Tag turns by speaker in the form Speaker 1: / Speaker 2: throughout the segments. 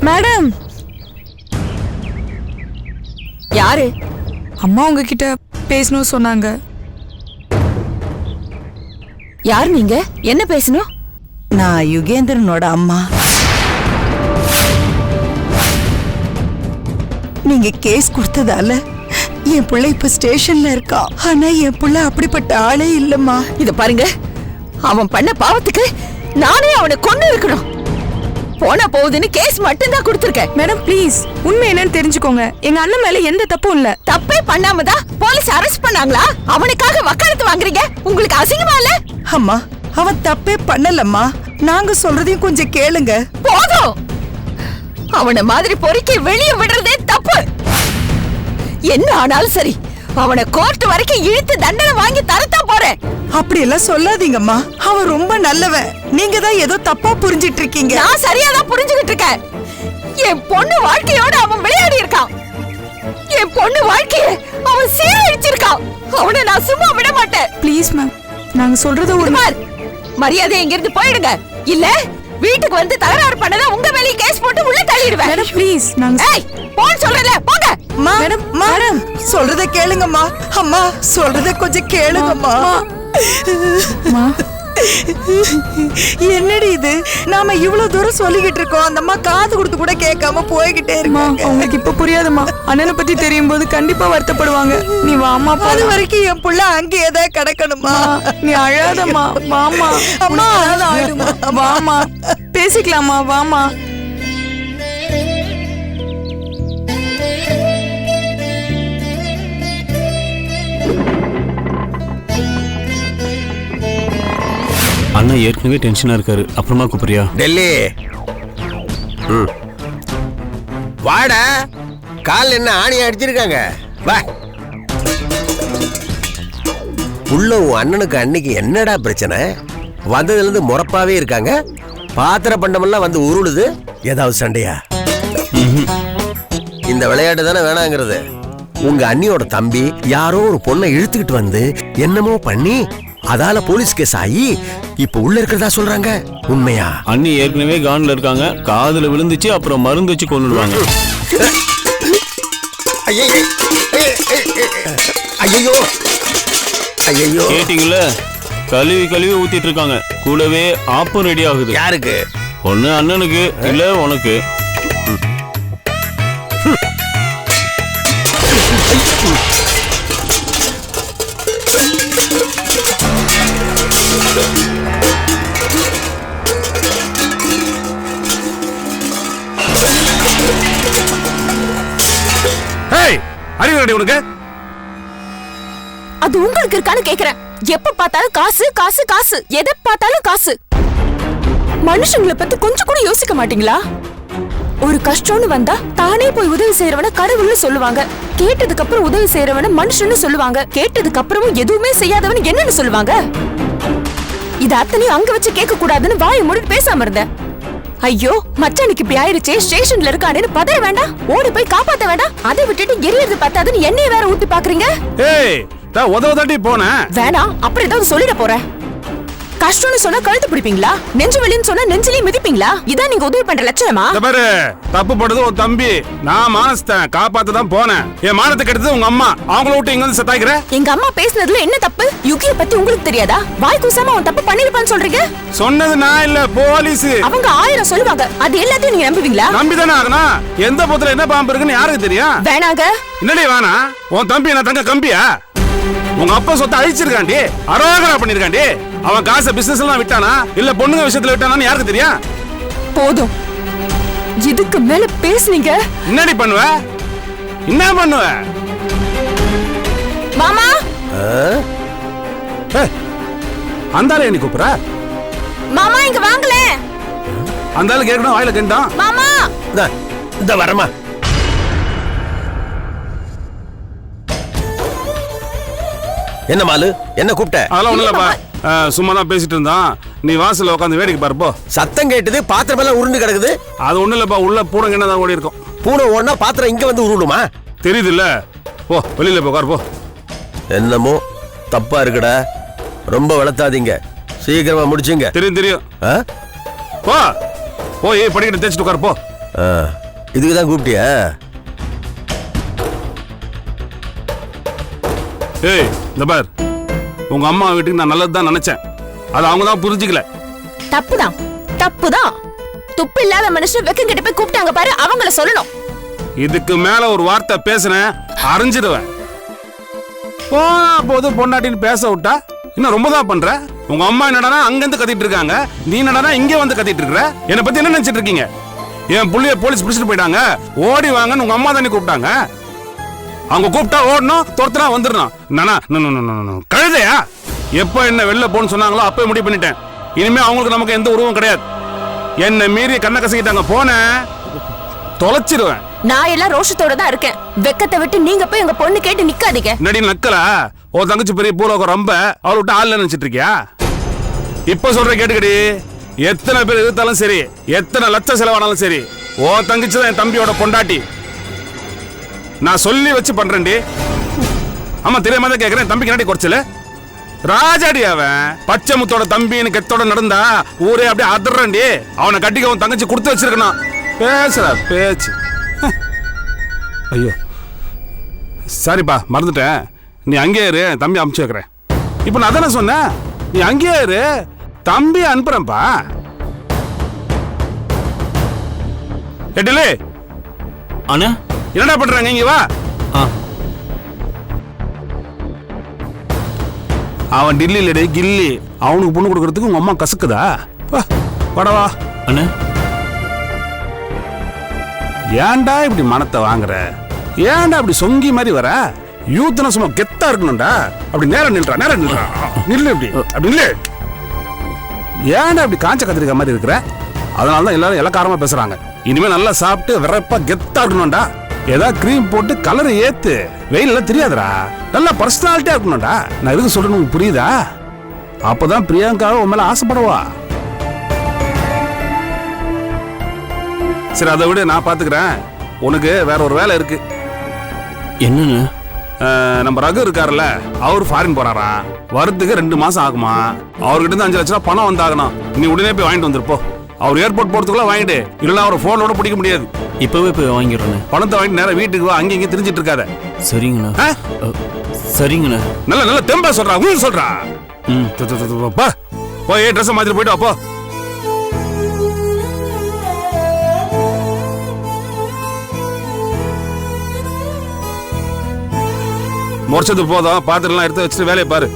Speaker 1: Madam.
Speaker 2: யாரு?
Speaker 1: அம்மா உங்ககிட்ட பேசணும் சொன்னாங்க.
Speaker 2: யார் நீங்க? என்ன பேசணும்?
Speaker 3: நான் யுகேந்திரனோட அம்மா. நீங்க கேஸ் கொடுத்ததால என் பிள்ளை இப்ப ஸ்டேஷன்ல இருக்கா. ஆனா என் பிள்ளை அப்படிப்பட்ட ஆளே இல்லம்மா.
Speaker 2: இத பாருங்க, அவன் பண்ண பாவத்துக்கு நானே அவனை கொன்னு இருக்கணும். போனா போகுதுன்னு கேஸ் மட்டும் தான் கொடுத்திருக்கேன்.
Speaker 1: மேடம் ப்ளீஸ், உண்மை என்னன்னு தெரிஞ்சுக்கோங்க. எங்க அண்ணன் மேல எந்த தப்பும் இல்ல.
Speaker 2: தப்பே பண்ணாமதான் போலீஸ் அரெஸ்ட் பண்ணாங்களா? அவனுக்காக வக்காலத்து வாங்குறீங்க? உங்களுக்கு அசிங்கமா இல்ல?
Speaker 3: அம்மா, அவன் தப்பே பண்ணலம்மா. நாங்க சொல்றதையும் கொஞ்சம் கேளுங்க.
Speaker 2: போதும். அவன மாதிரி பொறுக்கி வெளியே விடுறதே தப்பு. என்ன ஆனாலும் சரி, அவனை கோர்ட் வரைக்கும் இழுத்து தண்டனை வாங்கி தரத்தான் போறேன்.
Speaker 3: அப்படி எல்லாம் சொல்லாதீங்கம்மா. அவன் ரொம்ப நல்லவன். நீங்க தான் ஏதோ தப்பா புரிஞ்சிட்டு இருக்கீங்க.
Speaker 2: நான் சரியாதான் புரிஞ்சுகிட்டு இருக்கேன். என் பொண்ணு வாழ்க்கையோட அவன் விளையாடி இருக்கான். என் பொண்ணு வாழ்க்கைய அவன் சீரழிச்சிருக்கான். அவனை நான் சும்மா விட மாட்டேன்.
Speaker 1: ப்ளீஸ் மேம், நாங்க சொல்றது ஒரு
Speaker 2: மரியாதை இங்கிருந்து போயிடுங்க. இல்ல வீட்டுக்கு வந்து தகராறு பண்ணதா உங்க மேலே கேஸ் போட்டு உள்ள தள்ளிடுவேன்.
Speaker 1: மேடம் ப்ளீஸ், நாங்க
Speaker 2: போன் சொல்றல போங்க.
Speaker 3: மேடம் மேடம் சொல்றத கேளுங்கம்மா. அம்மா சொல்றத கொஞ்சம் கேளுங்கம்மா. என்னடி இது? நாம இவ்வளவு தூரம் சொல்லிக்கிட்டு இருக்கோம். அந்த அம்மா காது கொடுத்து கூட கேட்காம போய்கிட்டே இருக்காங்க.
Speaker 1: உங்களுக்கு இப்ப புரியாதுமா. அண்ணனை பத்தி தெரியும் போது கண்டிப்பா வருத்தப்படுவாங்க. நீ வாமா.
Speaker 3: அது வரைக்கும் என் புள்ள அங்கேயே தான் கிடக்கணுமா?
Speaker 1: நீ அழாதம்மா, வாமா.
Speaker 3: அம்மா
Speaker 1: ஆயிடுமா, வாமா. பேசிக்கலாமா, வாமா.
Speaker 4: அண்ணா ஏற்கனவே டென்ஷனா இருக்காரு. அப்புறமா கூப்பிடுறியா?
Speaker 5: டெல்லி வாடா. கால் என்ன ஆணி அடிச்சிருக்காங்க? வா. உள்ள உன் அண்ணனுக்கு அன்னைக்கு என்னடா பிரச்சனை? வந்ததுல இருந்து முறப்பாவே இருக்காங்க. பாத்திர பண்டமெல்லாம் வந்து உருளுது. ஏதாவது சண்டையா? இந்த விளையாட்டு தானே வேணாங்கிறது. உங்க அண்ணியோட தம்பி யாரோ ஒரு பொண்ணை இழுத்துக்கிட்டு வந்து என்னமோ பண்ணி அதால போலீஸ் கேஸ் ஆகி இப்ப உள்ள இருக்கிறதா சொல்றாங்க. உண்மையா?
Speaker 4: அண்ணி ஏற்கனவே கான்ல இருக்காங்க. காதுல விழுந்துச்சு, அப்புறம் மருந்து வச்சு கொன்னுடுவாங்க.
Speaker 5: ஐயோ ஐயோ,
Speaker 4: கேட்டீங்கல்ல? கழுவி கழுவி ஊத்திட்டு இருக்காங்க. கூடவே ஆப்பும் ரெடி ஆகுது.
Speaker 5: யாருக்கு?
Speaker 4: ஒண்ணு அண்ணனுக்கு, இல்ல உனக்கு.
Speaker 5: அறிவுரை உனக்கு?
Speaker 2: அது உங்களுக்கு இருக்கான்னு கேக்குறேன். எப்ப பார்த்தாலும் காசு காசு காசு, எதை பார்த்தாலும் காசு. மனுஷங்களை பத்தி கொஞ்சம் கூட யோசிக்க மாட்டீங்களா? ஒரு கஷ்டம்னு வந்தா தானே போய் உதவி செய்யறவன கடவுள்னு சொல்லுவாங்க. கேட்டதுக்கு அப்புறம் உதவி செய்யறவன மனுஷன்னு சொல்லுவாங்க. கேட்டதுக்கு அப்புறமும் எதுவுமே செய்யாதவன் என்னன்னு சொல்லுவாங்க? இது அத்தனையும் அங்க வச்சு கேட்க கூடாதுன்னு வாயை மூடிட்டு பேசாம இருந்தேன். ஐயோ, மச்சானுக்கு இப்படி ஆயிடுச்சே, ஸ்டேஷன்ல இருக்கானேன்னு பதற வேண்டாம், ஓடி போய் காப்பாத்த வேண்டாம். அதை விட்டுட்டு எரியறது பத்தாதுன்னு எண்ணெய் வேற ஊத்தி பாக்குறீங்க.
Speaker 6: ஏய், உதவதாட்டி போன
Speaker 2: வேணாம். அப்படி ஏதாவது சொல்லிட போறேன். கஷ்டம்னு சொன்னா கழுத்து பிடிப்பீங்களா? நெஞ்சு வெளின்னு சொன்னா நெஞ்சிலே மிதிப்பீங்களா? இதான் நீங்க உதவி பண்ற லட்சணமா?
Speaker 6: பாரு, தப்பு படுறது உன் தம்பி. நான் மானஸ்தேன், காப்பாத்த தான் போனேன். என் மானத்தை கெடுத்தது உங்க அம்மா. அவங்கள விட்டு இங்க வந்து செத்தாய்க்கிற.
Speaker 2: எங்க அம்மா பேசுனதுல என்ன தப்பு? யுகிய பத்தி உங்களுக்கு தெரியாதா? வாய் கூசாம அவன் தப்பு பண்ணிருப்பான்னு சொல்றீங்க.
Speaker 6: சொன்னது நான் இல்ல, போலீஸ்.
Speaker 2: அவங்க 1000 சொல்லுவாங்க. அது எல்லாத்தையும் நீங்க நம்புவீங்களா?
Speaker 6: நம்பிதானே ஆகணும். எந்த பொத்துல என்ன பாம்பு இருக்குன்னு யாருக்கு தெரியும்?
Speaker 2: வேணாங்க.
Speaker 6: என்னடி வேணா? உன் தம்பி என்ன தங்க கம்பியா? உங்க அப்பா சொத்தை அழிச்சிருக்காண்டி, அரோகரா பண்ணிருக்காண்டி. அவன் காசை பிசினஸ் எல்லாம் விட்டானா இல்ல பொண்ணுங்க விஷயத்துல விட்டானான்னு யாருக்கு தெரியும்?
Speaker 2: போதும், இதுக்கு மேல பேசுனீங்க.
Speaker 6: என்னடி பண்ணுவ? என்ன பண்ணுவ?
Speaker 2: மாமா,
Speaker 6: அந்தால என்ன கூப்பிடுற?
Speaker 2: மாமா இங்க வாங்கல.
Speaker 6: அந்தால கேட்கணும், வாயில கேட்டான்.
Speaker 2: மாமா
Speaker 5: இந்த வரமா. என்ன மாலு, என்ன கூப்பிட்ட?
Speaker 6: அதெல்லாம் ஒண்ணு இல்லப்பா, சும்மா தான் பேசிட்டு இருந்தான். நீ வாசல்ல உட்காந்து வேடிக்கை பாருப்போ.
Speaker 5: சத்தம் கேட்டது, பாத்திரம் எல்லாம் உருண்டு கிடக்குது.
Speaker 6: அது ஒண்ணு இல்லப்பா, உள்ள பூனை என்னதான் ஓடி இருக்கும்.
Speaker 5: பூனை ஓடினா பாத்திரம் இங்க வந்து உருளுமா?
Speaker 6: தெரியுது இல்ல? போ, வெளியில போ, உட்காரு போ.
Speaker 5: என்னமோ தப்பா இருக்குடா. ரொம்ப வளர்த்தாதீங்க, சீக்கிரமா முடிச்சுங்க.
Speaker 6: தெரியும் தெரியும். போ போய் படிக்கிட்டு தேய்ச்சிட்டு உட்காரு போ.
Speaker 5: இதுக்கு தான் கூப்பிட்டியா?
Speaker 6: ஏய் இந்த பார், உங்க அம்மா வீட்டுக்கு நான் நல்லது தான் நினைச்சேன். அது அவங்க தான் புரிஞ்சுக்கல.
Speaker 2: தப்புதான் தப்புதான். துப்பு இல்லாத மனுஷன் வெக்கம் கிட்ட போய் கூப்பிட்டாங்க பாரு, அவங்கள சொல்லணும்.
Speaker 6: இதுக்கு மேல ஒரு வார்த்தை பேசுனேன் அறிஞ்சிடுவேன். போது பொண்டாட்டின்னு பேச விட்டா இன்னும் ரொம்ப தான் பண்ற. உங்க அம்மா என்னடா அங்க இருந்து கத்திட்டு இருக்காங்க, நீ என்னடா இங்க வந்து கத்திட்டு இருக்க. என்னை பத்தி என்ன நினைச்சிட்டு இருக்கீங்க? என் புள்ளைய போலீஸ் பிடிச்சிட்டு போயிட்டாங்க, ஓடி வாங்கன்னு உங்க அம்மா தானே கூப்பிட்டாங்க. அவங்க கூப்பிட்டா ஓடணும், துரத்துனா வந்துடணும். கழுதையா? எப்ப என்ன வெளில போன்னு சொன்னாங்களோ அப்பவே முடிவு பண்ணிட்டேன். இனிமே அவங்களுக்கு நமக்கு எந்த உருவம் கிடையாது. என்ன மீறி கண்ணை கசக்கிட்டாங்க, போனேன் தொலைச்சிருவேன்.
Speaker 2: நான் எல்லாம் ரோஷத்தோட தான் இருக்கேன். வெக்கத்தை விட்டு நீங்க போய் எங்க பொண்ணு கேட்டு நிக்காதீங்க.
Speaker 6: நடி நக்கலா? ஓ தங்கச்சி பெரிய பூலோகம் ரொம்ப அவளை விட்டு ஆள் நினைச்சிட்டு இருக்கியா? இப்ப சொல்ற கேட்டுக்கடி, எத்தனை பேர் எதிர்த்தாலும் சரி, எத்தனை லட்சம் செலவானாலும் சரி, ஓ தங்கச்சி தான் என் தம்பியோட பொண்டாட்டி. நான் சொல்லி வச்சு பண்றேன்டி. ஆமா தெரியாம தான் கேக்குறேன். தம்பிக்கு என்னடி குறைச்சல? ராஜாடி அவன். பச்சை முத்தோட தம்பின்னு கெத்தோட நடந்தா ஊரே அப்படியே அதிர்றேன்டி. அவனை கட்டிக்க உன் தங்கச்சி கொடுத்து வச்சிருக்கணும். பேசுற பேச்சு. ஐயோ சரிப்பா, மறந்துட்டேன். நீ அங்கே இரு, தம்பி அனுப்பிச்சு வைக்கிறேன். இப்போ நான் தானே சொன்னேன், நீ அங்கே இரு, தம்பி அனுப்புறேன்ப்பா. எட்டிலே
Speaker 4: அண்ணா
Speaker 6: என்னடா பண்றாங்க? இங்க வா. அவன் டில்லியில கில்லி, அவனுக்கு பொண்ணு கொடுக்கறதுக்கு உங்க அம்மா கசக்குதா? படவா
Speaker 4: அண்ணா.
Speaker 6: ஏன்டா இப்படி மனத்தை வாங்குற? ஏன்டா அப்படி சொங்கி மாதிரி வர? யூத்னா சும்மா கெத்தா இருக்கணும்டா. அப்படி நேரம் நில்றா, நேரம் நில்றா, நில்லு இப்படி, அப்படி நில்லு. ஏன்டா அப்படி காஞ்ச கத்திரிக்காய் மாதிரி இருக்கிற? அதனால தான் எல்லாரும் இலக்காரமா பேசுறாங்க. இனிமே நல்லா சாப்பிட்டு விரைப்பா கெத்தா இருக்கணும்டா. ஏதாவது கிரீம் போட்டு கலர் ஏத்து, வெயில் எல்லாம் தெரியாதுடா. நல்லா பர்சனாலிட்டியா இருக்கணும்டா. நான் எதுக்கு சொல்றேன்னு புரியுதா? அப்பதான் பிரியங்காவை உன் மேல ஆசைப்படுவா. சரி அதை விட நான் பாத்துக்கிறேன். உனக்கு வேற ஒரு வேலை இருக்கு.
Speaker 4: என்னன்னு?
Speaker 6: நம்ம ரகு இருக்காருல்ல, அவர் ஃபாரின் போறாரா, வரதுக்கு 2 மாசம் ஆகுமா. அவர்கிட்ட இருந்து 5 லட்ச ரூபா பணம் வந்தாகணும். நீ உடனே போய் வாங்கிட்டு வந்துருப்போ. அவர் ஏர்போர்ட் போறதுக்குள்ள வாங்கிட்டு, இல்லைன்னா அவரை போனோட பிடிக்க முடியாது.
Speaker 4: இப்பவே போய் வாங்கிடுறேன்.
Speaker 6: பணத்தை வாங்கிட்டு நேரம் வீட்டுக்கு வா, அங்கே இங்கே தெரிஞ்சிட்டு இருக்காத.
Speaker 4: சரிங்கண்ணா. சரிங்கண்ணா.
Speaker 6: நல்ல நல்ல தெம்பா சொல்றா, ஊர் சொல்றா. போய் ட்ரெஸ் மாத்திட்டு போயிட்டு அப்போ. முறைச்சது போதும், பாத்திரம்லாம் எடுத்து வச்சுட்டு வேலையை பாரு.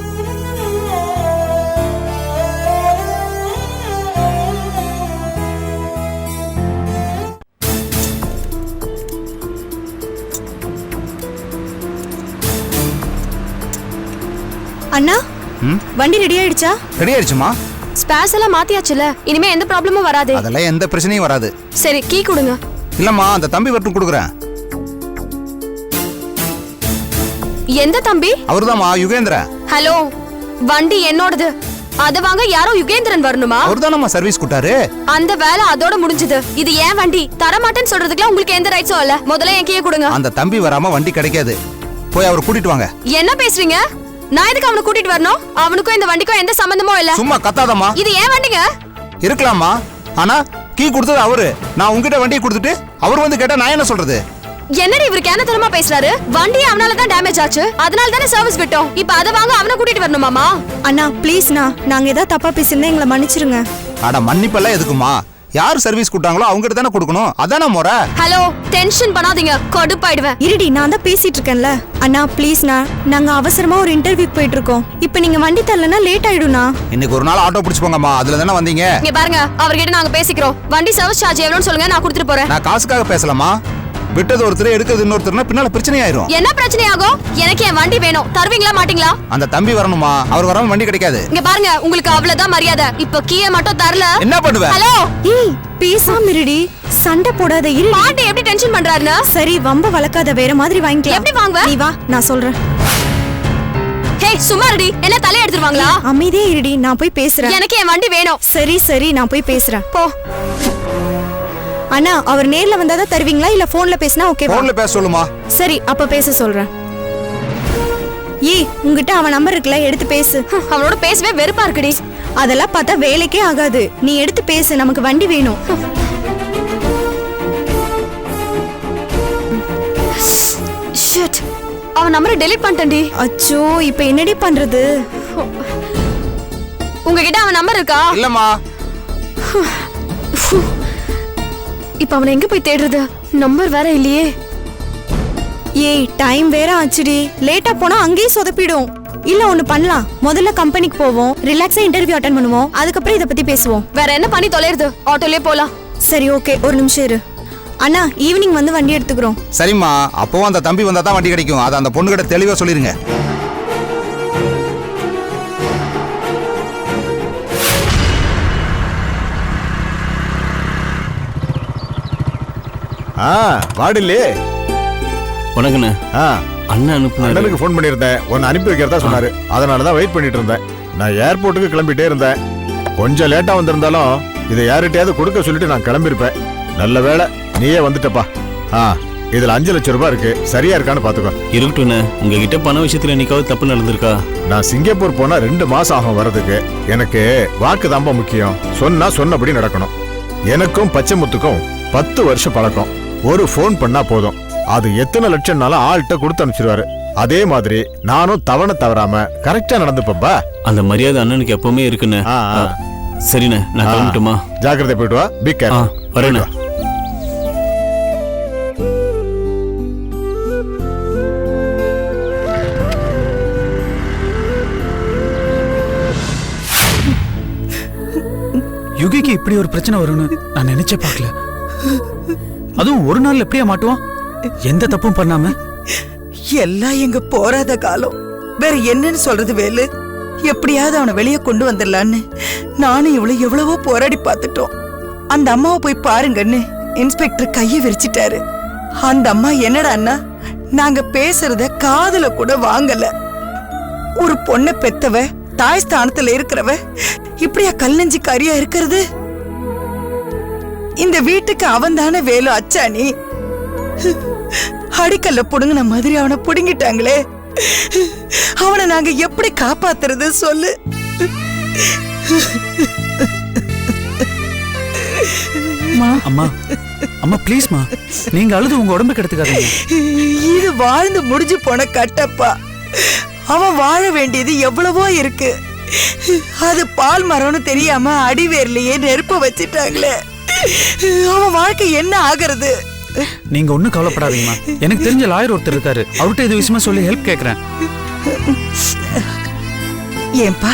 Speaker 7: அண்ணா, வண்டி ரெடி ஆயிடுச்சா?
Speaker 8: ரெடி ஆயிடுச்சுமா.
Speaker 7: ஸ்பேர்ஸ் எல்லாம் மாத்தியாச்சுல, இனிமே எந்த ப்ராப்ளமும் வராது.
Speaker 8: அதெல்லாம் எந்த பிரச்சனையும் வராது.
Speaker 7: சரி, கீ கொடுங்க.
Speaker 8: இல்லம்மா, அந்த தம்பி வரட்டும் கொடுக்குறேன்.
Speaker 7: எந்த தம்பி?
Speaker 8: அவர்தாம்மா, யுகேந்திரன்.
Speaker 7: ஹலோ, வண்டி என்னோடது. அத வாங்க யாரோ யுகேந்திரன் வரணுமா?
Speaker 8: அவர்தானம்மா சர்வீஸ் கூட்டாரு.
Speaker 7: அந்த வேலை அதோட முடிஞ்சது. இது ஏன் வண்டி? தரமாட்டேன்னு சொல்றதுக்குலாம் உங்களுக்கு எந்த ரைட்ஸும் இல்ல. முதல்ல என் கீயை கொடுங்க.
Speaker 8: அந்த தம்பி வராம வண்டி கிடைக்காது. போய் அவரை கூட்டிட்டு வாங்க.
Speaker 7: என்ன பேசுறீங்க? நான் எதுக்கு அவனை கூட்டிட்டு வரணும்? அவனுக்கும் இந்த வண்டிக்கும் எந்த சம்பந்தமும் இல்ல.
Speaker 8: சும்மா கத்தாதம்மா.
Speaker 7: இது ஏன் வண்டிங்க?
Speaker 8: இருக்கலாமா, ஆனா கீ கொடுத்தது அவரு. நான் உங்ககிட்ட வண்டியை கொடுத்துட்டு அவர் வந்து கேட்டா நான் என்ன சொல்றது?
Speaker 7: என்னடி இவரு கேனத்தனமா பேசுறாரு? வண்டி அவனால தான் டேமேஜ் ஆச்சு, அதனால தானே சர்வீஸ் விட்டோம். இப்ப அத வாங்க அவனை கூட்டிட்டு வரணுமாமா?
Speaker 1: அண்ணா ப்ளீஸ்ண்ணா, நாங்க ஏதாவது தப்பா பேசியிருந்தா எங்களை மன்னிச்சிருங்க.
Speaker 8: அட மன்னிப்பெல்லாம் எதுக்குமா? யார் சர்வீஸ் கூட்டாங்களோ அவங்க கிட்ட தானே கொடுக்கணும். அதானே முறை.
Speaker 7: ஹலோ, டென்ஷன் பண்ணாதீங்க, கடுப்பாயிடுவேன்.
Speaker 1: இருடி, நான் தான் பேசிட்டு இருக்கேன்ல. அண்ணா ப்ளீஸ்ண்ணா, நாங்க அவசரமா ஒரு இன்டர்வியூக்கு போயிட்டு இருக்கோம். இப்போ நீங்க வண்டி தரலன்னா லேட் ஆயிடும்ண்ணா.
Speaker 8: இன்னைக்கு ஒரு நாள் ஆட்டோ பிடிச்சு போங்கம்மா, அதுல தானே வந்தீங்க.
Speaker 7: இங்க பாருங்க, அவர்கிட்ட நாங்க பேசிக்கிறோம். வண்டி சர்வீஸ் சார்ஜ் எவ்வளவுன்னு சொல்லுங்க, நான் கொடுத்துட்டு போறேன்.
Speaker 8: நான் காசுக்காக பேசலாமா? விட்டது ஒருத்தர், எடுக்கிறது இன்னொருத்தர்னா பின்னால பிரச்சனை ஆயிரும்.
Speaker 7: என்ன பிரச்சனை ஆகும்? எனக்கு என் வண்டி வேணும். தருவீங்களா மாட்டீங்களா?
Speaker 8: அந்த தம்பி வரணுமா? அவர் வராம வண்டி கிடைக்காது.
Speaker 7: இங்க பாருங்க, உங்களுக்கு அவ்வளவுதான் மரியாதை. இப்ப கீயை மட்டும் தரல
Speaker 8: என்ன பண்ணுவ?
Speaker 7: ஹலோ,
Speaker 1: ஏய் பேசாம இருடி, சண்டை போடாத. இரு,
Speaker 7: பாட்டி எப்படி டென்ஷன் பண்றாருன்னா?
Speaker 1: சரி வம்ப வளர்க்காத, வேற மாதிரி வாங்கிக்கலாம்.
Speaker 7: எப்படி வாங்குவ?
Speaker 1: நீ வா, நான் சொல்றேன்.
Speaker 7: ஹே சும்மா இருடி, என்ன தலைய எடுத்துருவாங்களா?
Speaker 1: அமைதியே இருடி, நான் போய் பேசுறேன்.
Speaker 7: எனக்கு என் வண்டி வேணும்.
Speaker 1: சரி சரி, நான் போய் பேசுறேன்.
Speaker 7: போ.
Speaker 1: அண்ணா, அவர் நேர்ல வந்தாதான் தருவீங்களா இல்ல போன்ல பேசினா ஓகேவா?
Speaker 8: போன்ல பேச சொல்லுமா.
Speaker 1: சரி, அப்ப பேச சொல்றேன். ஏய், உன்கிட்ட அவன் நம்பர் இருக்குல்ல, எடுத்து பேசு.
Speaker 7: அவனோட பேசவே வெறுப்பா இருக்குடி.
Speaker 1: அதெல்லாம் பார்த்தா வேலைக்கே ஆகாது. நீ எடுத்து பேசு, நமக்கு வண்டி வேணும். ஷிட்.
Speaker 7: அவன் நம்பரை டெலீட் பண்ணிட்டேன்டி.
Speaker 1: அச்சோ, இப்போ என்னடி பண்றது?
Speaker 7: உங்ககிட்ட அவன் நம்பர் இருக்கா?
Speaker 8: இல்லம்மா.
Speaker 7: இப்ப அவனை எங்க போய் தேடுறது? நம்பர் வேற இல்லையே.
Speaker 1: ஏய், டைம் வேற ஆச்சுடி. லேட்டா போனா அங்கேயும் சொதப்பிடும். இல்ல ஒண்ணு பண்ணலாம். முதல்ல கம்பெனிக்கு போவோம், ரிலாக்ஸா இன்டர்வியூ அட்டெண்ட் பண்ணுவோம், அதுக்கப்புறம் இத பத்தி பேசுவோம்.
Speaker 7: வேற என்ன பண்ணி தொலைறது? ஆட்டோலயே போலாம்.
Speaker 1: சரி, ஓகே, ஒரு நிமிஷம் இரு. அண்ணா, ஈவினிங் வந்து வண்டி எடுத்துக்கிறோம்.
Speaker 8: சரிம்மா, அப்பவும் அந்த தம்பி வந்தா தான் வண்டி கிடைக்கும். அதை அந்த பொண்ணுகிட்ட தெளிவா சொல்லிருங்க.
Speaker 9: வாடில்லே.
Speaker 4: வணக்கண்ணே. அண்ணன் அனுப்புனாரு.
Speaker 9: அண்ணனுக்கு ஃபோன் பண்ணியிருந்தேன், உன்னை அனுப்பி வைக்கிறதா சொன்னாரு. அதனால தான் வெயிட் பண்ணிட்டு இருந்தேன். நான் ஏர்போர்ட்டுக்கு கிளம்பிட்டே இருந்தேன். கொஞ்சம் லேட்டா வந்திருந்தாலும் இதை யார்கிட்டயாவது கொடுக்க சொல்லிட்டு நான் கிளம்பியிருப்பேன். நல்ல வேளை நீயே வந்துட்டப்பா. இதுல 5 லட்சம் ரூபாய் இருக்கு, சரியா இருக்கான்னு பாத்துக்கோ.
Speaker 4: இருக்கட்டும்ண்ணே. உங்ககிட்ட பண விஷயத்துல என்னைக்காவது தப்பு நடந்திருக்கா?
Speaker 9: நான் சிங்கப்பூர் போனா 2 மாசம் ஆகும் வர்றதுக்கு. எனக்கு வாக்கு தான்பா முக்கியம். சொன்னா சொன்னபடி நடக்கணும். எனக்கும் பச்சைமுத்துக்கும் 10 வருஷம் பழக்கம். ஒரு ஃபோன் பண்ணா போதும், அது எத்தனை லட்சம்னாலும் ஆள்கிட்ட கொடுத்து அனுப்பிச்சிருவாரு. அதே மாதிரி நானும் தவறாம கரெக்டா நடந்துப்பா.
Speaker 4: அந்த மரியாதை அண்ணனுக்கு எப்பவுமே இருக்குண்ணே. சரிண்ணே, நான் கிளம்பட்டுமா?
Speaker 9: ஜாக்கிரதை, போயிட்டு வா. Be careful.
Speaker 4: வரேண்ணே.
Speaker 10: யுகிக்கு இப்படி ஒரு பிரச்சனை வரும்னு நான் நினைச்சே பார்க்கல. அதுவும் ஒரு நாள் எப்படியா மாட்டுவான்? எந்த தப்பும் பண்ணாம.
Speaker 3: எல்லாம் எங்க போராத காலம். வேற என்னன்னு சொல்றது வேலு? எப்படியாவது அவனை வெளியே கொண்டு வந்துடலான்னு நானும் இவ்வளவு எவ்வளவோ போராடி பார்த்துட்டோம். அந்த அம்மாவை போய் பாருங்கன்னு இன்ஸ்பெக்டர் கையை விரிச்சிட்டாரு. அந்த அம்மா என்னடா அண்ணா, நாங்க பேசுறத காதுல கூட வாங்கல. ஒரு பொண்ணை பெத்தவ, தாய் ஸ்தானத்துல இருக்கிறவ இப்படியா கல் நெஞ்சு காரியா இருக்கிறது? இந்த வீட்டுக்கு அவன் தானே வேலு அச்சாணி. அடிக்கல்ல புடுங்கின மாதிரி அவனை புடுங்கிட்டாங்களே. அவனை நாங்க எப்படி காப்பாத்துறது சொல்லு?
Speaker 10: அம்மா, அம்மா ப்ளீஸ்மா, நீங்க அழுது உங்க உடம்பு கெடுத்துக்காதீங்க.
Speaker 3: இது வாழ்ந்து முடிஞ்சு போன கட்டப்பா. அவன் வாழ வேண்டியது எவ்வளவோ இருக்கு. அது பால் மரம்னு தெரியாம அடிவேர்லயே நெருப்பு வச்சிட்டாங்களே. அவன் வாழ்க்கை என்ன ஆகிறது?
Speaker 10: நீங்க ஒண்ணும் கவலைப்படாதீங்கம்மா. எனக்கு தெரிஞ்ச லாயர் ஒருத்தர் இருக்காரு, அவர்கிட்ட இது விஷயமா சொல்லி ஹெல்ப் கேக்குறேன்.
Speaker 3: ஏன்பா,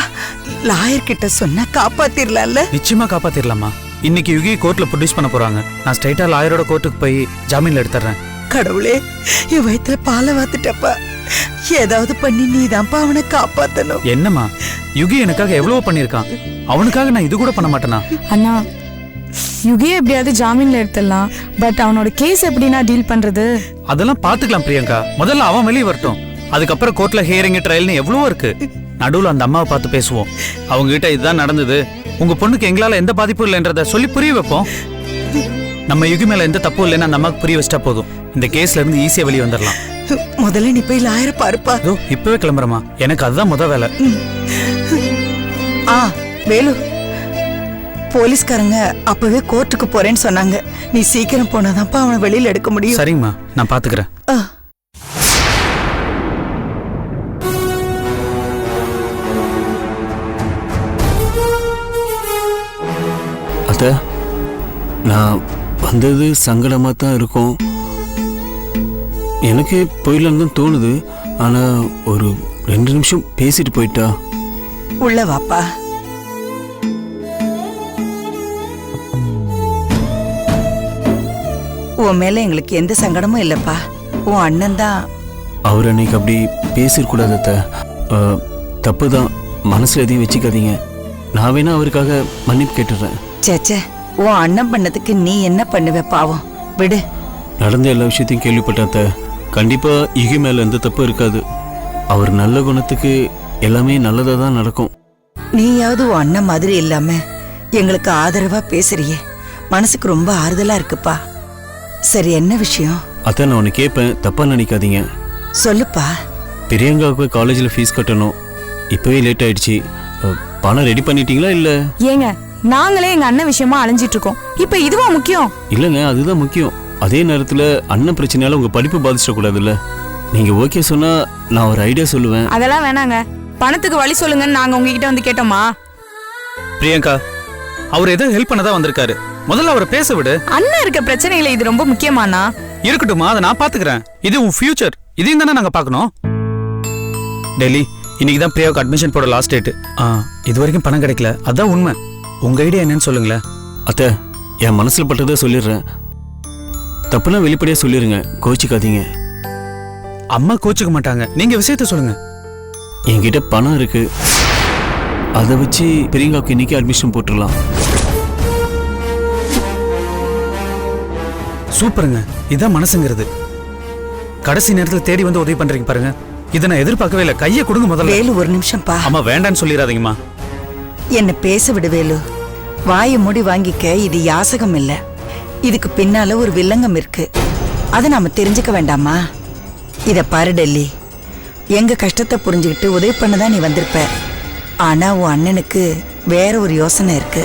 Speaker 3: லாயர் கிட்ட சொன்னா காப்பாத்திரலாம்ல?
Speaker 10: நிச்சயமா காப்பாத்திரலாமா. இன்னைக்கு யுகி கோர்ட்ல ப்ரொடியூஸ் பண்ண போறாங்க. நான் ஸ்ட்ரைட்டா லாயரோட கோர்ட்டுக்கு போய் ஜாமீன்ல எடுத்துறேன்.
Speaker 3: கடவுளே, என் வயித்துல பாலை வாத்துட்டப்பா. ஏதாவது பண்ணி நீதான்ப்பா அவனை காப்பாத்தணும்.
Speaker 10: என்னம்மா, யுகி எனக்காக எவ்வளவோ பண்ணிருக்கான். அவனுக்காக நான் இது கூட பண்ண மாட்டேனா?
Speaker 2: அண்ணா, யுகியை எப்படியாவது ஜாமீன்ல எடுத்துடலாம். பட் அவனோட கேஸ் எப்படின்னா டீல் பண்றது?
Speaker 10: அதெல்லாம் பாத்துக்கலாம் பிரியங்கா. முதல்ல அவன் வெளியே வரட்டும், அதுக்கப்புறம் கோர்ட்ல ஹியரிங் ட்ரையல்னு எவ்வளவோ இருக்கு. நடுவுல அந்த அம்மாவை பார்த்து பேசுவோம். அவங்க கிட்ட இதுதான் நடந்தது, உங்க பொண்ணுக்கு எங்களால எந்த பாதிப்பும் இல்லைன்றத சொல்லி புரிய வைப்போம். நம்ம யுகி மேல எந்த தப்பும் இல்லைன்னு அந்த அம்மாவுக்கு புரிய வச்சிட்டா போதும். இந்த கேஸ்ல இருந்து ஈஸியா வெளியே வந்துடலாம்.
Speaker 3: முதல்ல நீ போய் லாயரை பாருப்பா.
Speaker 10: இப்பவே கிளம்புறமா, எனக்கு அதுதான் முத வேலை.
Speaker 3: வேலு, போலீஸ்காரங்க அப்பவே கோர்ட்டுக்கு போறேன்னு சொன்னாங்க. நீ சீக்கிரம் போனாதான்ப்பா அவனை வெளியில எடுக்க முடியும்.
Speaker 10: சரிங்கம்மா, நான் பாத்துக்கிறேன்.
Speaker 4: அத்தை, நான் வந்தது சங்கடமா தான் இருக்கும். எனக்கே போயிடலான்னு தான் தோணுது. ஆனா ஒரு 2 நிமிஷம் பேசிட்டு போயிட்டா.
Speaker 3: உள்ள வாப்பா. உன் மேல எங்களுக்கு எந்த சங்கடமும் இல்லப்பா. உன் அண்ணன் தான்.
Speaker 4: அவர் அன்னைக்கு அப்படி பேசிடக்கூடாது அத்தை. தப்பு தான், மனசுல எதையும் வச்சுக்காதீங்க. நான் வேணா அவருக்காக மன்னிப்பு கேட்டுறேன்.
Speaker 3: சேச்சே, உன் அண்ணன் பண்ணதுக்கு நீ என்ன பண்ணுவ? பாவம், விடு.
Speaker 4: நடந்த எல்லா விஷயத்தையும் கேள்விப்பட்டாத்த. கண்டிப்பா யுகி மேல எந்த தப்பு இருக்காது. அவர் நல்ல குணத்துக்கு எல்லாமே நல்லதா தான் நடக்கும்.
Speaker 3: நீயாவது உன் அண்ணன் மாதிரி இல்லாம எங்களுக்கு ஆதரவா பேசுறியே, மனசுக்கு ரொம்ப ஆறுதலா இருக்குப்பா. சரி, என்ன விஷயம்?
Speaker 4: அத்தை, நான் உன்னை கேட்பேன், தப்பா நினைக்காதீங்க.
Speaker 3: சொல்லுப்பா.
Speaker 4: பிரியங்காவுக்கு காலேஜில் ஃபீஸ் கட்டணும். இப்பவே லேட் ஆயிடுச்சு. பணம் ரெடி பண்ணிட்டீங்களா? இல்ல
Speaker 2: ஏங்க, நாங்களே எங்க அண்ணன் விஷயமா அலைஞ்சிட்டு இருக்கோம். இப்ப இதுவா முக்கியம்?
Speaker 4: இல்லங்க, அதுதான் முக்கியம். அதே நேரத்துல அண்ணன் பிரச்சனையால உங்க படிப்பு பாதிச்சிடக்கூடாதுல்ல. நீங்க ஓகே சொன்னா நான் ஒரு ஐடியா சொல்லுவேன்.
Speaker 2: அதெல்லாம் வேணாங்க. பணத்துக்கு வழி சொல்லுங்கன்னு நாங்க உங்ககிட்ட வந்து கேட்டோமா?
Speaker 10: பிரியங்கா, அவர் ஏதோ ஹெல்ப் பண்ணதான் வந்திருக்காரு. முதல்ல அவரை பேச விடு.
Speaker 2: அண்ணன் இருக்க பிரச்சனையில இது ரொம்ப முக்கியமானா?
Speaker 10: இருக்கட்டுமா, அதை நான் பாத்துக்கிறேன். இது உன் ஃபியூச்சர், இதையும் தானே நாங்க பாக்கணும். டெல்லி, இன்னைக்கு தான் பிரியாவுக்கு அட்மிஷன் போட லாஸ்ட் டேட். இது வரைக்கும் பணம் கிடைக்கல, அதான் உண்மை. உங்க ஐடியா என்னன்னு சொல்லுங்களேன்.
Speaker 4: அத்தை, என் மனசுல பட்டதை சொல்லிடுறேன். தப்புனா வெளிப்படையா சொல்லிருங்க, கோச்சிக்காதீங்க.
Speaker 10: அம்மா கோச்சிக்க மாட்டாங்க, நீங்க விஷயத்த சொல்லுங்க.
Speaker 4: என்கிட்ட பணம் இருக்கு, அதை வச்சு பிரியங்காவுக்கு இன்னைக்கு அட்மிஷன் போட்டுடலாம்.
Speaker 10: சூப்பருங்க, இதான் மனசுங்கிறது. கடைசி நேரத்தில் தேடி வந்து உதவி பண்றீங்க பாருங்க, இதை நான் எதிர்பார்க்கவே இல்லை. கையை கொடுங்க முதல்ல.
Speaker 3: வேலு ஒரு நிமிஷம் பா.
Speaker 10: அம்மா வேண்டான்னு சொல்லிடாதீங்கம்மா.
Speaker 3: என்ன பேச விடு வேலு. வாயை மூடி வாங்கிக்க. இது யாசகம் இல்ல, இதுக்கு பின்னால ஒரு வில்லங்கம் இருக்கு. அதை நாம தெரிஞ்சுக்க வேண்டாமா? இத பாரு டெல்லி, எங்க கஷ்டத்தை புரிஞ்சுக்கிட்டு உதவி பண்ணதான் நீ வந்திருப்ப. ஆனா உன் அண்ணனுக்கு வேற ஒரு யோசனை இருக்கு.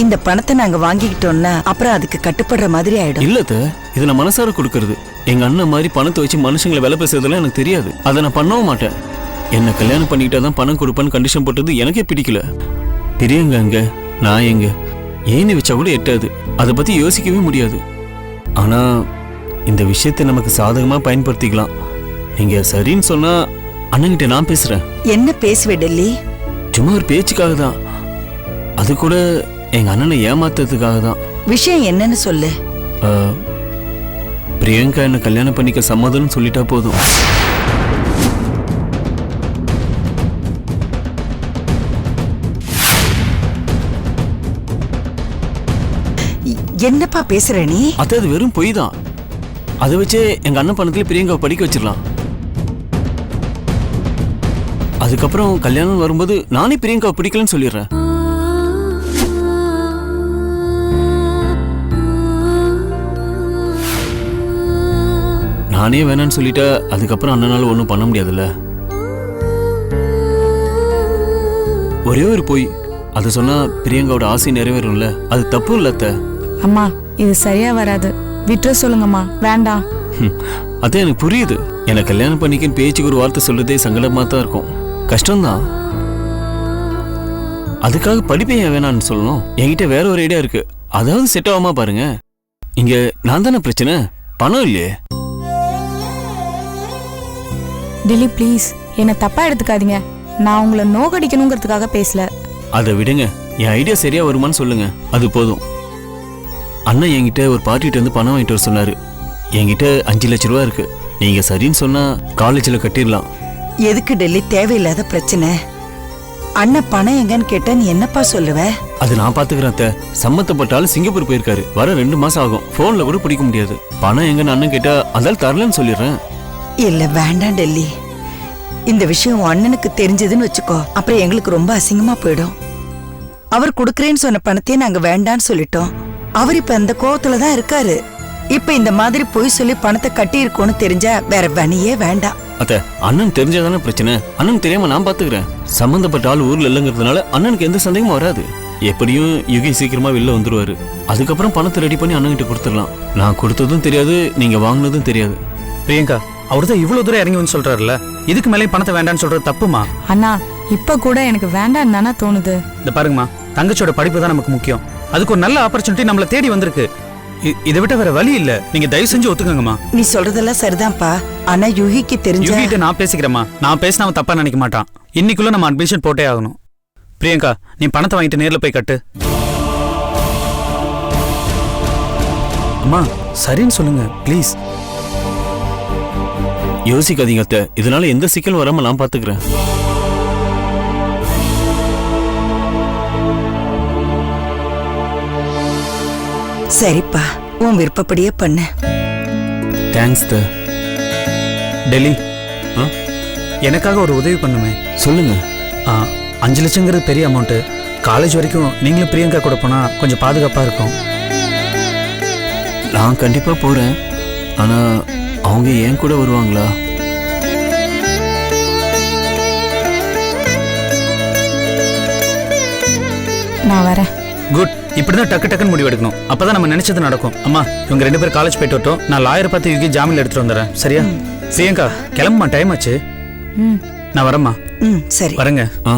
Speaker 3: இந்த பணத்தை நாங்க வாங்கிக்கிட்டோம்னா அப்புறம் அதுக்கு கட்டுப்படுற மாதிரி ஆயிடும்.
Speaker 4: இல்லத்த, இது நான் மனசார கொடுக்கறது. எங்க அண்ணன் மாதிரி பணத்தை வச்சு மனுஷங்களை வேலை பேசுறதுலாம் எனக்கு தெரியாது. அதை நான் பண்ணவும் மாட்டேன். என்ன கல்யாணம் பண்ணிக்கிட்டா தான் பணம் கொடுப்பேன்னு கண்டிஷன் போட்டது எனக்கே பிடிக்கல. பிரியங்க அங்க, நான் எங்க, ஏன்னு வச்சா கூட எட்டாது. அதை பத்தி யோசிக்கவே முடியாது. ஆனா இந்த விஷயத்தை நமக்கு சாதகமா பயன்படுத்திக்கலாம். நீங்க சரின்னு சொன்னா அண்ணன்கிட்ட நான் பேசுறேன்.
Speaker 3: என்ன பேசுவே டெல்லி?
Speaker 4: சும்மா ஒரு பேச்சுக்காக தான். அது கூட எங்க அண்ணனை ஏமாத்துறதுக்காக தான்.
Speaker 3: விஷயம் என்னன்னு சொல்லு.
Speaker 4: பிரியங்கா என்ன கல்யாணம் பண்ணிக்க சம்மதம்னு சொல்லிட்டா போதும்.
Speaker 3: என்னப்பா பேசுற நீ?
Speaker 4: அது வெறும் பொய் தான். அதை வச்சே எங்க அண்ணன் பணத்துல பிரியங்காவை படிக்க வச்சிடலாம். அதுக்கப்புறம் கல்யாணம் வரும்போது நானே பிரியங்காவை பிடிக்கலன்னு சொல்லிடுறேன். நானே வேணான்னு சொல்லிட்டா அதுக்கப்புறம் அண்ணனால ஒன்றும் பண்ண முடியாதுல்ல. ஒரே ஒரு பொய், அதை சொன்னா பிரியங்காவோட ஆசை நிறைவேறும்ல, அது தப்பு இல்லத்த.
Speaker 2: அம்மா, இது சரியா வராது, விட்டுற சொல்லுங்கம்மா, வேண்டாம்.
Speaker 4: அதான் எனக்கு புரியுது. எனக்கு கல்யாணம் பண்ணிக்கன்னு பேச்சுக்கு ஒரு வார்த்தை சொல்றதே சங்கடமா தான் இருக்கும், கஷ்டம்தான். அதுக்காக படிப்பே ஏன் வேணான்னு சொல்லணும்? என்கிட்ட வேற ஒரு ஐடியா இருக்கு, அதாவது செட் ஆகாம பாருங்க. இங்க நான் தானே பிரச்சனை, பணம் இல்லையே.
Speaker 2: டெல்லி ப்ளீஸ், என்னை தப்பா எடுத்துக்காதீங்க. நான் உங்களை நோகடிக்கணுங்கிறதுக்காக பேசல.
Speaker 4: அதை விடுங்க, என் ஐடியா சரியா வருமானு சொல்லுங்க, அது போதும். அண்ணன் என்கிட்ட ஒரு பார்ட்டிகிட்ட இருந்து பணம் வாங்கிட்டு வர சொன்னாரு. என்கிட்ட 5 லட்ச ரூபா இருக்கு. நீங்க சரின்னு சொன்னா காலேஜில் கட்டிடலாம்.
Speaker 3: எதுக்கு டெல்லி தேவையில்லாத பிரச்சனை? அண்ணன் பணம் எங்கன்னு கேட்டா நீ என்னப்பா சொல்லுவ?
Speaker 4: அது நான் பாத்துக்கிறேன் அத்தை. சம்மந்தப்பட்டாலும் சிங்கப்பூர் போயிருக்காரு, வர 2 மாசம் ஆகும். போன்ல கூட பிடிக்க முடியாது. பணம் எங்கன்னு அண்ணன் கேட்டா அதால் தரலன்னு சொல்லிடுறேன்.
Speaker 3: இல்ல வேண்டாம் டெல்லி, இந்த விஷயம் அண்ணனுக்கு தெரிஞ்சதுன்னு வச்சுக்கோ, அப்புறம் எங்களுக்கு ரொம்ப அசிங்கமா போயிடும். அவர் கொடுக்கறேன்னு சொன்ன பணத்தையே நாங்க வேண்டான்னு சொல்லிட்டோம். அவர் இப்ப அந்த கோவத்துல தான் இருக்காரு. இப்ப இந்த மாதிரி பொய் சொல்லி பணத்தை கட்டி இருக்கோன்னு தெரிஞ்சா வேற வணியே வேண்டாம்.
Speaker 4: அத்தை, அண்ணன் தெரிஞ்சாதானே பிரச்சனை. அண்ணன் தெரியாம நான் பாத்துக்கிறேன். சம்பந்தப்பட்ட ஆள் ஊர்ல இல்லைங்கிறதுனால அண்ணனுக்கு எந்த சந்தேகமும் வராது. எப்படியும் யுகி சீக்கிரமா வெளில வந்துருவாரு. அதுக்கப்புறம் பணத்தை ரெடி பண்ணி அண்ணன் கிட்ட கொடுத்துடலாம். நான் கொடுத்ததும் தெரியாது, நீங்க வாங்கினதும் தெரியாது.
Speaker 10: பிரியங்கா, அவர் தான் இவ்வளவு தூரம் இறங்கி வந்து சொல்றாருல்ல, இதுக்கு மேலே பணத்தை வேண்டான்னு சொல்றது தப்புமா?
Speaker 2: அண்ணா, இப்ப கூட எனக்கு வேண்டாம் தானே தோணுது.
Speaker 10: இந்த பாருங்கம்மா, தங்கச்சியோட படிப்பு தான் நமக்கு முக்கியம். அதுக்கு ஒரு நல்ல ஆப்பர்ச்சுனிட்டி நம்மள தேடி வந்திருக்கு. இதை விட்ட வேற வழி இல்ல. நீங்க தயவு செஞ்சு ஒத்துக்கங்கம்மா.
Speaker 3: நீ சொல்றதெல்லாம் சரிதான்ப்பா, ஆனா யுகிக்கு தெரிஞ்ச.
Speaker 10: யுகிட்ட நான் பேசிக்கிறேம்மா. நான் பேசினா அவன் தப்பா நினைக்க மாட்டான். இன்னைக்குள்ள நம்ம அட்மிஷன் போட்டே ஆகணும். பிரியங்கா, நீ பணத்தை வாங்கிட்டு நேர்ல போய் கட்டு. அம்மா சரின்னு சொல்லுங்க ப்ளீஸ்.
Speaker 4: யோசிக்காதீங்க அத்தை, இதனால எந்த சிக்கலும் வராம நான் பாத்துக்கிறேன்.
Speaker 3: சரிப்பா, உன் விருப்பப்படியே பண்ணு.
Speaker 4: தேங்க்ஸ் த.
Speaker 10: டெல்லி, எனக்காக ஒரு உதவி பண்ணுமே.
Speaker 4: சொல்லுங்க.
Speaker 10: 5 லட்சங்கிறது பெரிய அமௌண்ட். காலேஜ் வரைக்கும் நீங்களும் பிரியங்கா கூட போனா கொஞ்சம் பாதுகாப்பா இருக்கும்.
Speaker 4: நான் கண்டிப்பா போறேன். ஆனா அவங்க ஏன் கூட வருவாங்களா?
Speaker 2: நான் வரேன்.
Speaker 10: குட். இப்படிதான் டக்கு டக்குன்னு முடிவு எடுக்கணும். அப்பதான் நம்ம நினைச்சது நடக்கும். அம்மா, இவங்க 2 பேரும் காலேஜ் போயிட்டு வரட்டும். நான் லாயர் பார்த்து யுகி ஜாமீன் எடுத்துட்டு வந்துடுறேன். சரியா? பிரியங்கா கிளம்புமா, டைம் ஆச்சு. நான் வரேம்மா.
Speaker 3: சரி
Speaker 10: வரேங்க.
Speaker 4: ஆ